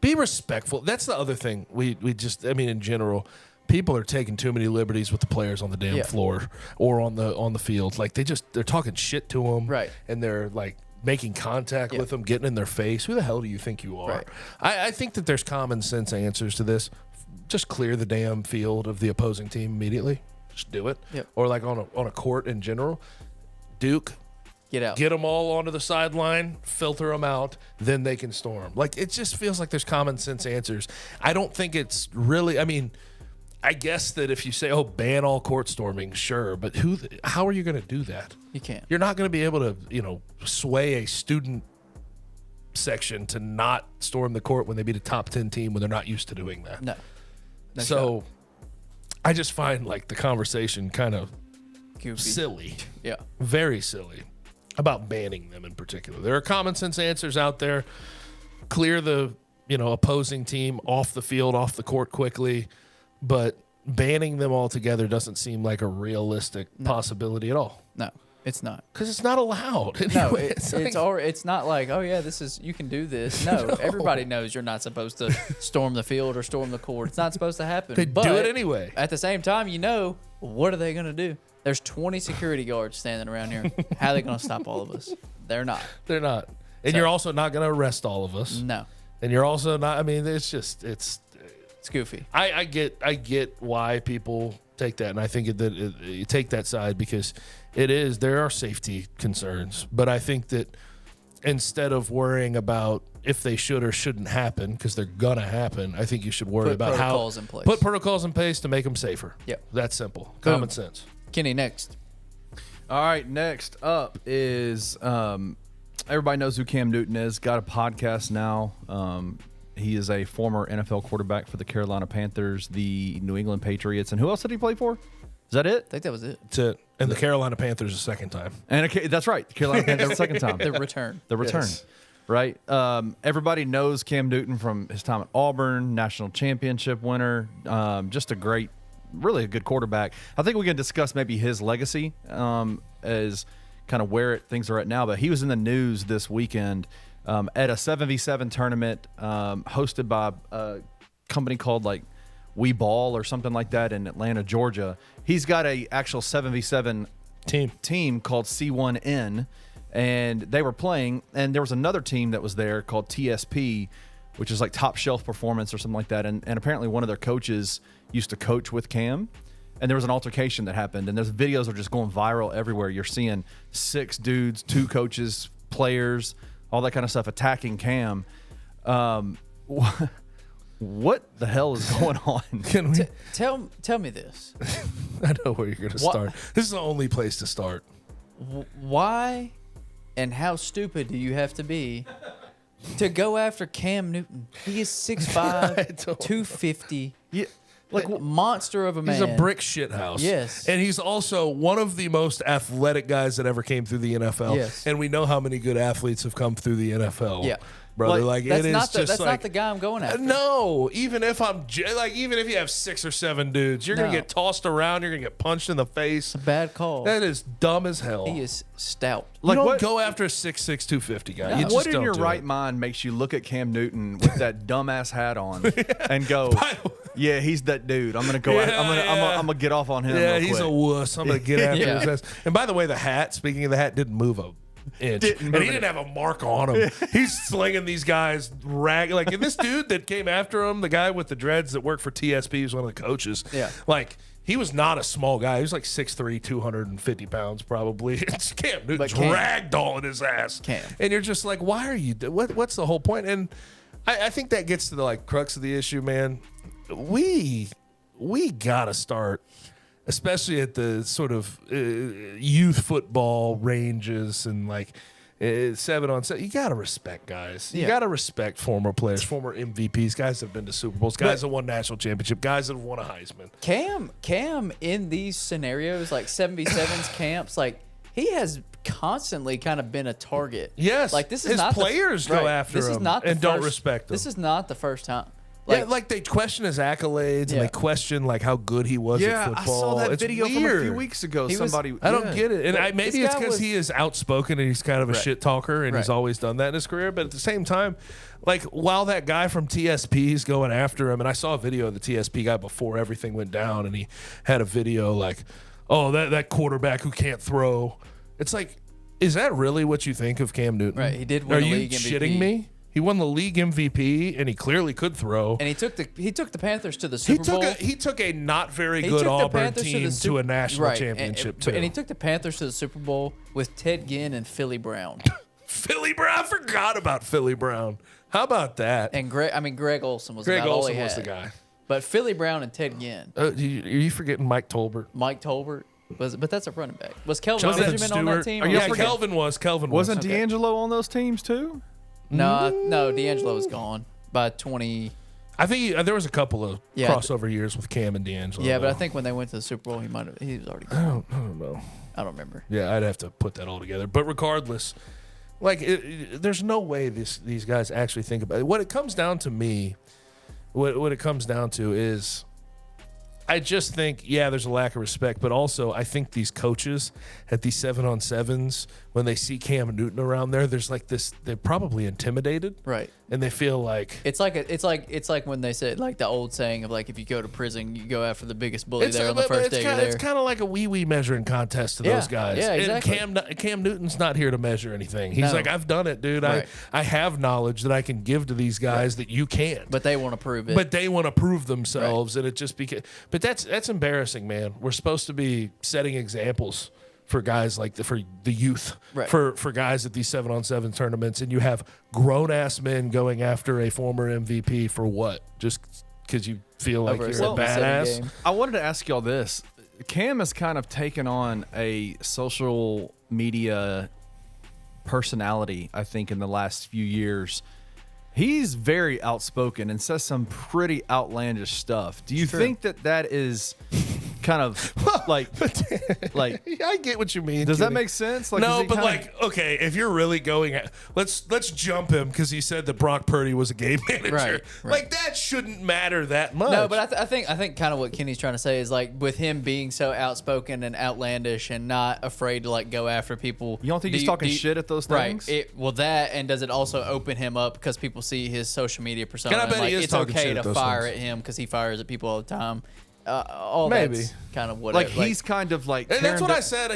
Be respectful. That's the other thing. We just, I mean, in general, people are taking too many liberties with the players on the damn Yeah. floor or on the field. Like, they're talking shit to them, Right. And they're like making contact with them, getting in their face. Who the hell do you think you are? Right. I think that there's common sense answers to this. Just clear the damn field of the opposing team immediately. Just do it. Yep. Or like on a court in general. Duke. Get out. Get them all onto the sideline, filter them out, then they can storm. Like, it just feels like there's common sense answers. I don't think it's really, I mean, I guess that if you say, oh, ban all court storming, sure, but how are you going to do that? You can't. You're not going to be able to, you know, sway a student section to not storm the court when they beat a top 10 team when they're not used to doing that. No. So I just find like the conversation kind of Goofy. silly. Yeah. Very silly about banning them in particular. There are common sense answers out there. Clear the, you know, opposing team off the field, off the court quickly, but banning them altogether doesn't seem like a realistic possibility at all. No, it's not. Because it's not allowed. No, Anyway, it's not like, oh yeah, you can do this. No, everybody knows you're not supposed to storm the field or storm the court. It's not supposed to happen. They but do it anyway. At the same time, you know, what are they going to do? There's 20 security guards standing around here. How are they going to stop all of us? They're not. They're not. And So- you're also not going to arrest all of us. No, And you're also not, I mean, it's it's goofy. I get why people take that, and I think that you take that side because there are safety concerns. But I think that instead of worrying about if they should or shouldn't happen, because they're going to happen, I think you should worry Put about protocols in place. Put protocols in place to make them safer. Yep. That's simple. Common sense. Kenny, next. All right, next up is everybody knows who Cam Newton is. Got a podcast now. He is a former NFL quarterback for the Carolina Panthers, the New England Patriots, and who else did he play for? Is that it? I think that was it. That's it. And the Carolina Panthers the second time. And that's right, the Carolina Panthers the second time. The return. The return. Yes. Right. Everybody knows Cam Newton from his time at Auburn, national championship winner. Just really a good quarterback. I think we can discuss maybe his legacy as kind of where things are at now. But he was in the news this weekend at a 7v7 tournament hosted by a company called like We Ball or something like that in Atlanta, Georgia. He's got a actual 7v7 team called C1N, and they were playing, and there was another team that was there called TSP, which is like Top Shelf Performance or something like that. And apparently one of their coaches used to coach with Cam, and there was an altercation that happened, and those videos are just going viral everywhere. You're seeing 6 dudes, 2 coaches, players, all that kind of stuff attacking Cam. What the hell is going on? Can we? Tell me this. I know where you're going to start. This is the only place to start. Why and how stupid do you have to be to go after Cam Newton? He is 6'5", 250. Yeah. Like monster of a man. He's a brick shit house. Yes. And he's also one of the most athletic guys that ever came through the NFL. Yes. And we know how many good athletes have come through the NFL. Yeah. Brother, like that's it is just that's like not the guy I'm going after. No, even if even if you have 6 or 7 dudes, you're gonna get tossed around. You're gonna get punched in the face. It's a bad call. That is dumb as hell. He is stout. You don't go after a 6'6", 250 guy. No. You just What in don't your do right it. mind makes you look at Cam Newton with that dumbass hat on and go, "Yeah, he's that dude. I'm gonna go. I'm gonna get off on him." Yeah, real he's quick." a wuss. I'm gonna get after Yeah. his ass. And by the way, the hat. Speaking of the hat, didn't move a inch, and he didn't have a mark on him. He's slinging these guys like, and this dude that came after him, the guy with the dreads that worked for TSP, was one of the coaches. Yeah. Like, he was not a small guy. He was like 6'3", 250 pounds probably. It's Cam Newton's ragdolling his ass. And you're just like, why are you? What's the whole point? And I think that gets to the like crux of the issue, man. We gotta start, especially at the sort of youth football ranges and like 7-on-7. You got to respect guys. You got to respect former players, former MVPs, guys that have been to Super Bowls, guys that won national championship, guys that have won a Heisman. Cam in these scenarios, like 7v7s camps, like he has constantly kind of been a target. Yes. Like this is his not players go after this him is not the and don't first- respect him. This is not the first time. Like they question his accolades and they question like how good he was at football. I saw that It's video weird. from a few weeks ago. I don't get it. And maybe it's because he is outspoken and he's kind of a shit talker and he's always done that in his career. But at the same time, like while that guy from TSP is going after him, and I saw a video of the TSP guy before everything went down, and he had a video like, oh, that quarterback who can't throw. It's like, is that really what you think of Cam Newton? Right. He did win the league MVP. Are you shitting me? He won the league MVP, and he clearly could throw. And he took the Panthers to the Super Bowl. He took a not very good Auburn team to a national championship, too. And he took the Panthers to the Super Bowl with Ted Ginn and Philly Brown. Philly Brown? I forgot about Philly Brown. How about that? And Greg Olson was about all he had. the guy. But Philly Brown and Ted Ginn. Are you forgetting Mike Tolbert? But that's a running back. Was Kelvin Jonathan Benjamin on that team? Yeah, Kelvin was. Wasn't D'Angelo on those teams too? No, D'Angelo was gone by 20. I think there was a couple of crossover years with Cam and D'Angelo. Yeah, but I think when they went to the Super Bowl, he was already gone. I don't know. I don't remember. Yeah, I'd have to put that all together. But regardless, like there's no way these guys actually think about it. What it comes down to what it comes down to is, I just think, there's a lack of respect, but also I think these coaches at these 7-on-7s, when they see Cam Newton around there's like this, they're probably intimidated. Right. And they feel like it's like when they said, like the old saying of like, if you go to prison, you go after the biggest bully there on the first day you're there. It's kind of like a wee measuring contest to those guys. Yeah, exactly. And Cam Newton's not here to measure anything. He's like, I've done it, dude. Right. I have knowledge that I can give to these guys that you can't. But they want to prove it. But they want to prove themselves, and it just But that's embarrassing, man. We're supposed to be setting examples for guys like for the youth, Right. for guys at these 7-on-7 tournaments, and you have grown ass men going after a former MVP for what? Just because you feel like Over a you're a 7-on-7 badass. game. I wanted to ask y'all this. Cam has kind of taken on a social media personality, I think, in the last few years. He's very outspoken and says some pretty outlandish stuff. Do you think that is kind of like I get what you mean. does that Kenny. make sense? Like, No, is he but kinda- like, okay, if you're really going at, let's jump him because he said that Brock Purdy was a game manager. Right. Like that shouldn't matter that much. No, but I think kind of what Kenny's trying to say is like with him being so outspoken and outlandish and not afraid to like go after people. You don't think he's talking shit at those things? Right. Well, that and does it also open him up because people see his social media persona? Can I and, bet he like, is it's talking okay shit to at those fire things. at him because he fires at people all the time. All Maybe. that's kind of what like he's kind of like and that's tearing what I da- said.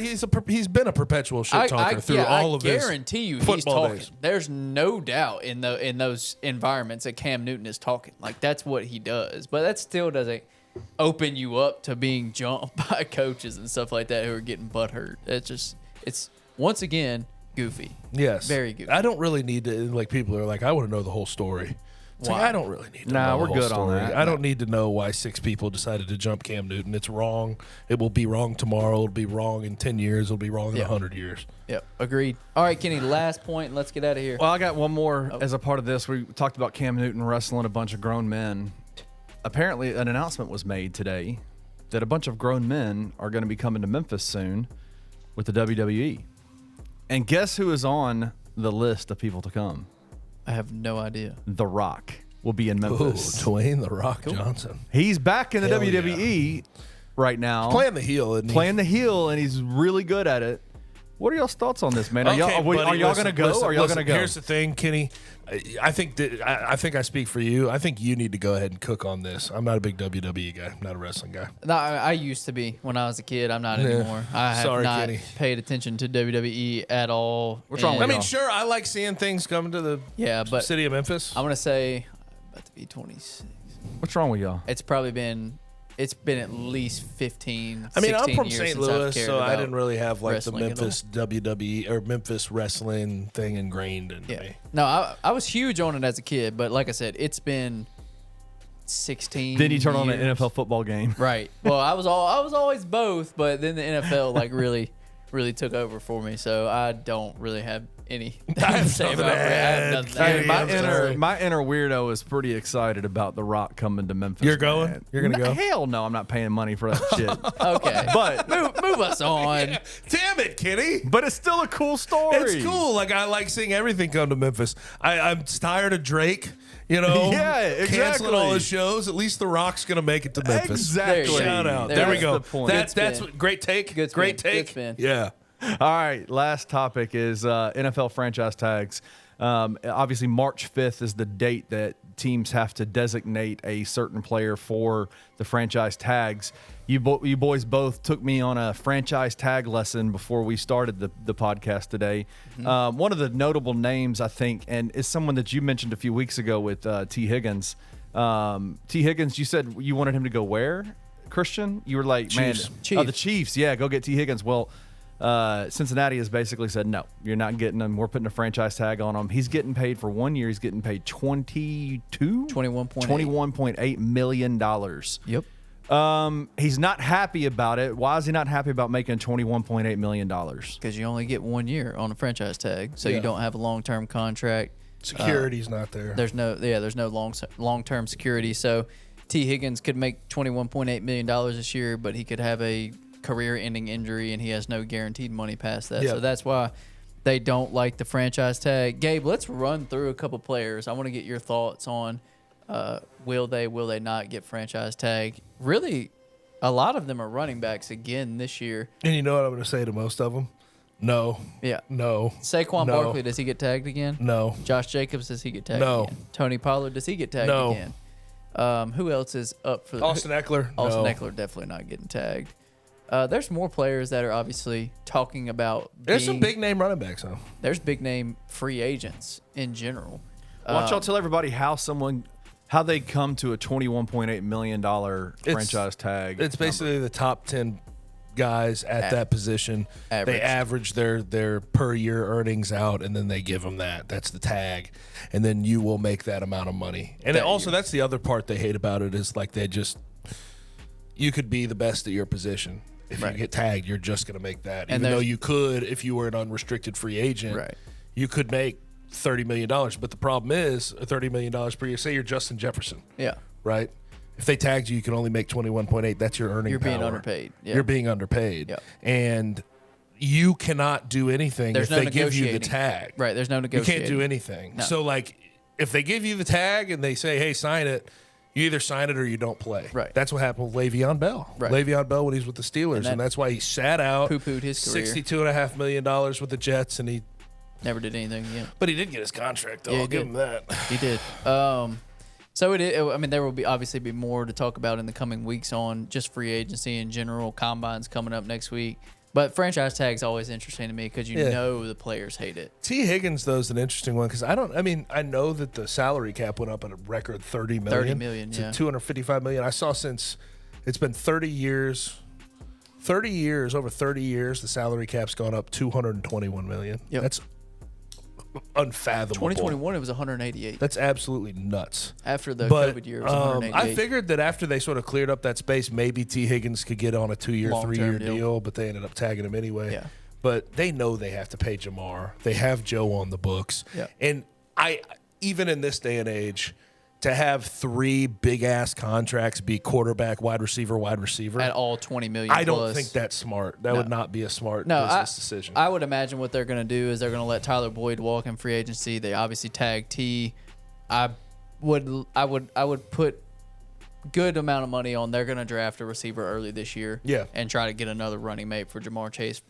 He's been a perpetual shit talker through all of his. I guarantee you he's football talking. days. There's no doubt in those environments that Cam Newton is talking. Like that's what he does. But that still doesn't open you up to being jumped by coaches and stuff like that who are getting butthurt. It's once again goofy. Yes, Very good. I don't really need to like people are like I want to know the whole story. It's like, Why? I don't really need to Nah, know the we're whole good on story. that. I don't need to know why 6 people decided to jump Cam Newton. It's wrong. It will be wrong tomorrow. It'll be wrong in 10 years. It'll be wrong in Yeah. 100 years. Yep, agreed. All right, Kenny, last point, and let's get out of here. Well, I got one more as a part of this. We talked about Cam Newton wrestling a bunch of grown men. Apparently, an announcement was made today that a bunch of grown men are going to be coming to Memphis soon with the WWE. And guess who is on the list of people to come? I have no idea. The Rock will be in Ooh, Memphis. Dwayne The Rock Johnson. He's back in the Hell WWE right now. Playing the heel, isn't he? Playing the heel, and he's really good at it. What are y'all's thoughts on this, man? Are y'all buddy, going listen, to go? listen, Are y'all listen, going to go? Here's the thing, Kenny. I think I speak for you. I think you need to go ahead and cook on this. I'm not a big WWE guy. I'm not a wrestling guy. No, I used to be when I was a kid. I'm not anymore. I have Sorry, not Kenny. paid attention to WWE at all. What's wrong And- with I mean, y'all? sure, I like seeing things come to the Yeah, but city of Memphis. I'm gonna say about to be 26. What's wrong with y'all? It's been at least 15. I mean, I'm 16 from years St. since I've Louis, cared so I about didn't really have like the wrestling at all. Memphis WWE or Memphis wrestling thing ingrained into Yeah. me. No, I was huge on it as a kid, but like I said, it's been 16. Then you turn on an years. NFL football game. Right. Well, I was always both, but then the NFL like really took over for me, so I don't really have anything to say nothing about to it. I add. have nothing to Hey, add. My inner weirdo is pretty excited about The Rock coming to Memphis. You're going? man. You're gonna go? Hell no, I'm not paying money for that shit. Okay, But move us on. Damn it, Kenny. but it's still a cool story. It's cool. Like I like seeing everything come to Memphis. I'm tired of Drake. You know, Yeah, canceling exactly. all his shows. At least The Rock's gonna make it to Memphis. Exactly. There you go. Shout out. There There we that's go. the point. That's Good spin. what great take. Good spin. Great Good take. spin. Yeah. All right, last topic is NFL franchise tags. Obviously, March 5th is the date that teams have to designate a certain player for the franchise tags. You boys both took me on a franchise tag lesson before we started the podcast today. One of the notable names, I think, and is someone that you mentioned a few weeks ago with T. Higgins. T. Higgins, you said you wanted him to go where, Christian? You were like, Chiefs. man, oh, the Chiefs. Yeah, go get T. Higgins. Well, Cincinnati has basically said, no, you're not getting him. We're putting a franchise tag on him. He's getting paid for 1 year. He's getting paid $21.8 million. Yep. He's not happy about it. Why is he not happy about making $21.8 million? Because you only get 1 year on a franchise tag, so Yeah. you don't have a long-term contract. Security's not there. There's no long-term security. So T. Higgins could make $21.8 million this year, but he could have a career-ending injury, and he has no guaranteed money past that. Yeah. So that's why they don't like the franchise tag. Gabe, let's run through a couple players. I want to get your thoughts on will they not get franchise tag. Really, a lot of them are running backs again this year. And you know what I'm going to say to most of them? No. Yeah. No. Saquon No. Barkley, does he get tagged again? No. Josh Jacobs, does he get tagged No. again? Tony Pollard, does he get tagged No. again? Who else is up for Austin Eckler? Austin No. Eckler definitely not getting tagged. There's more players that are obviously talking about. There's some big name running backs, though. There's big name free agents in general. Why don't y'all tell everybody how they come to a $21.8 million franchise tag? It's basically the top 10 guys at that position. They average their per year earnings out, and then they give them that. That's the tag, and then you will make that amount of money. And that's the other part they hate about it is like you could be the best at your position. If you get tagged, you're just going to make that. Even though you could, if you were an unrestricted free agent, you could make $30 million. But the problem is $30 million per year. Say you're Justin Jefferson. Yeah. Right? If they tagged you, you can only make 21.8. That's your earning power. You're being underpaid. Yeah. You're being underpaid. Yeah. And you cannot do anything if they give you the tag. Right. There's no negotiating. You can't do anything. No. So, like, if they give you the tag and they say, hey, sign it, you either sign it or you don't play. Right. That's what happened with Le'Veon Bell. Right. Le'Veon Bell when he's with the Steelers. And that's why he sat out. Poo-pooed his career. $62.5 million with the Jets, and he never did anything. Yeah. But he did get his contract, though. Yeah, I'll give him that. He did. So there will obviously be more to talk about in the coming weeks on just free agency in general. Combines coming up next week. But franchise tag is always interesting to me because you know the players hate it. T. Higgins, though, is an interesting one because I know that the salary cap went up at a record $30 million. $30 million, to $255 million. I saw since it's been 30 years, over 30 years, the salary cap's gone up $221 million. Yep. That's unfathomable. 2021, it was 188. That's absolutely nuts. After the COVID year, it was 188. I figured that after they sort of cleared up that space, maybe T. Higgins could get on a 2-year, Long-term 3-year deal, but they ended up tagging him anyway. Yeah. But they know they have to pay Jamar. They have Joe on the books. Yeah. And even in this day and age, to have 3 big-ass contracts be quarterback, wide receiver, at all $20 million I don't plus. think that's smart. That would not be a smart No, business decision. I would imagine what they're going to do is they're going to let Tyler Boyd walk in free agency. They obviously tag T. I would put good amount of money on they're going to draft a receiver early this year. Yeah. And try to get another running mate for Jamar Chase.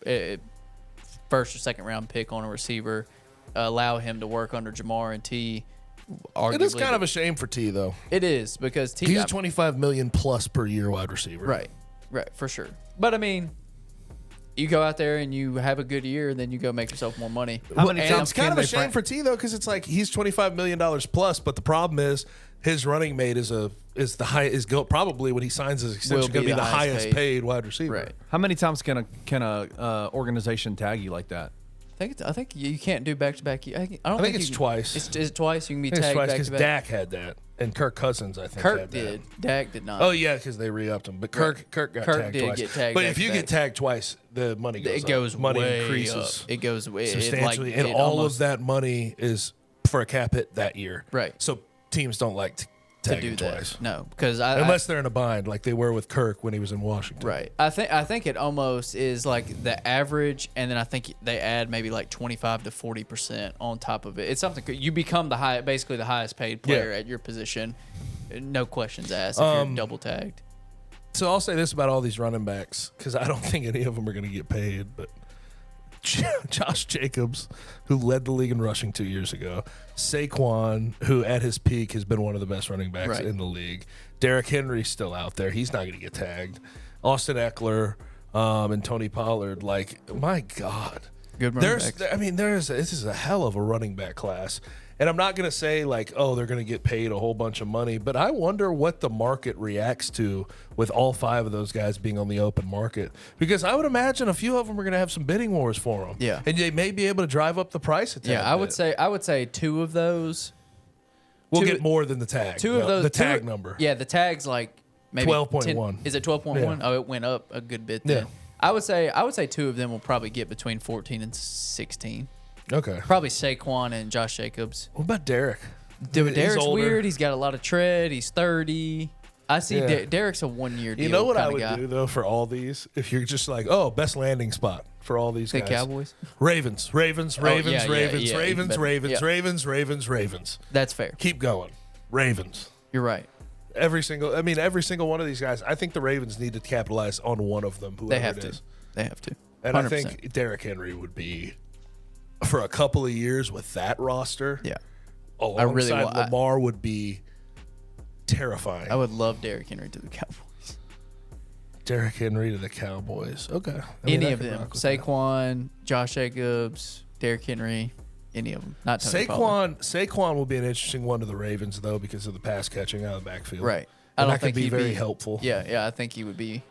First or second round pick on a receiver. Allow him to work under Jamar and T. It is kind of a shame for T, though. It is because T. He's $25 million plus per year wide receiver. Right, for sure. But I mean, you go out there and you have a good year, then you go make yourself more money. It's kind of a shame for T, though, because it's like he's $25 million plus, but the problem is his running mate probably when he signs his extension going to be the highest paid wide receiver. Right. How many times can a organization tag you like that? I think you can't do back-to-back. I think it's twice. Is it twice? You can be tagged tagged twice because back-to-back? Dak had that, and Kirk Cousins, I think, Kirk had did. that. Dak did not. Oh, yeah, because they re-upped him. But Kirk got tagged did twice. get tagged but if you back-to-back. get tagged twice, the money goes It goes up. Money way increases up. It goes way substantially. And all of that money is for a cap hit that year. Right. So teams don't like to tag him twice. No, because unless they're in a bind like they were with Kirk when he was in Washington. Right. I think it almost is like the average, and then I think they add maybe like 25 to 40% on top of it. It's something you become basically the highest paid player at your position, no questions asked if you're double tagged. So I'll say this about all these running backs because I don't think any of them are going to get paid, but Josh Jacobs, who led the league in rushing 2 years ago. Saquon, who at his peak has been one of the best running backs in the league. Derrick Henry's still out there. He's not going to get tagged. Austin Eckler and Tony Pollard. Like, my God. Good running backs. This is a hell of a running back class. And I'm not going to say, like, oh, they're going to get paid a whole bunch of money, but I wonder what the market reacts to with all 5 of those guys being on the open market. Because I would imagine a few of them are going to have some bidding wars for them. Yeah. And they may be able to drive up the price a tad Yeah, I bit. would say 2 of those. We'll get more than the tag. 2 of those. The tag number. Yeah, the tag's like maybe 12.1. Is it 12.1? Yeah. Oh, it went up a good bit then. Yeah. I would say 2 of them will probably get between 14 and 16. Okay. Probably Saquon and Josh Jacobs. What about Derek? Dude, Derek's older. weird. He's got a lot of tread. He's 30. I see Derek's a 1-year deal. You know what I would guy. do, though, for all these? If you're just like, oh, best landing spot for all these The guys. Cowboys? Ravens. yeah, Ravens. That's fair. Keep going. Ravens. You're right. Every single one of these guys. I think the Ravens need to capitalize on one of them, whoever They have it to. is. They have to. 100%. And I think Derrick Henry would be, for a couple of years with that roster, Yeah. alongside Lamar would be terrifying. I would love Derrick Henry to the Cowboys. Derrick Henry to the Cowboys. Okay. Any of them. Saquon, Josh Jacobs, Derrick Henry, any of them. Not Tony Pollard. Saquon will be an interesting one to the Ravens, though, because of the pass catching out of the backfield. Right. And that could be very helpful. Yeah, I think he would be.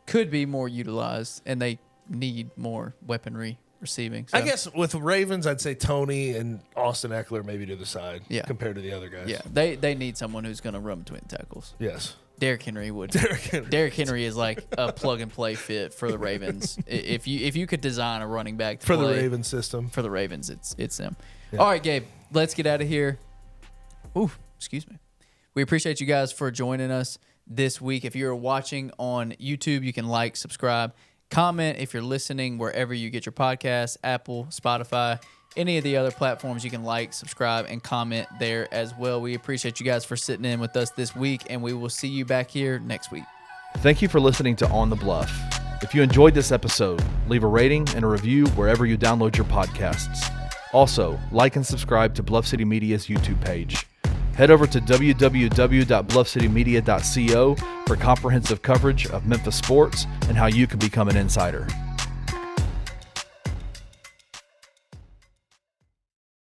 could be more utilized, and they need more weaponry receiving. So, I guess with Ravens, I'd say Tony and Austin Eckler maybe to the side compared to the other guys. Yeah, they need someone who's going to run between the tackles. Yes. Derrick Henry would. Derrick Henry is like a plug and play fit for the Ravens. If you could design a running back to for play the Ravens system, for the Ravens, it's them. Yeah. All right, Gabe, let's get out of here. Ooh, excuse me. We appreciate you guys for joining us this week. If you're watching on YouTube, you can like, subscribe, comment. If you're listening wherever you get your podcasts, Apple, Spotify, any of the other platforms, you can like, subscribe, and comment there as well. We appreciate you guys for sitting in with us this week, and we will see you back here next week. Thank you for listening to On the Bluff. If you enjoyed this episode, leave a rating and a review wherever you download your podcasts. Also, like and subscribe to Bluff City Media's YouTube page. Head over to www.bluffcitymedia.co for comprehensive coverage of Memphis sports and how you can become an insider.